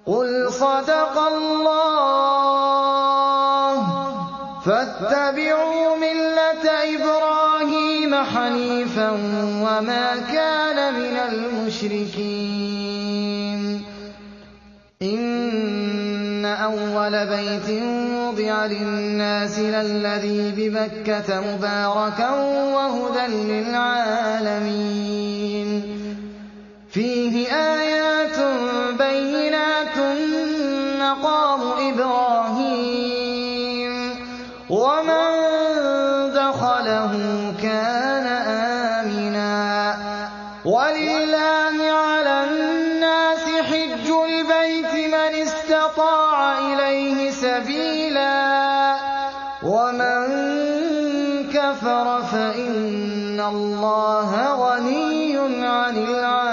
قُلْ صَدَقَ اللَّهُ ۗ فَاتَّبِعُوا مِلَّةَ إِبْرَاهِيمَ حَنِيفًا وَمَا كَانَ مِنَ الْمُشْرِكِينَ إِنَّ أَوَّلَ بَيْتٍ وُضِعَ لِلنَّاسِ لَلَّذِي بِبَكَّةَ مُبَارَكًا وَهُدًى لِّلْعَالَمِينَ فِيهِ آيَاتٌ بَيِّنَاتٌ مَّقَامُ إِبْرَاهِيمَ ۖ وَمَن دَخَلَهُ كَانَ آمِنًا ۗ وَلِلَّهِ عَلَى النَّاسِ حِجُّ الْبَيْتِ مَنِ اسْتَطَاعَ إِلَيْهِ سَبِيلًا ۚ وَمَن كَفَرَ فَإِنَّ اللَّهَ غَنِيٌّ عَنِ الْعَالَمِينَ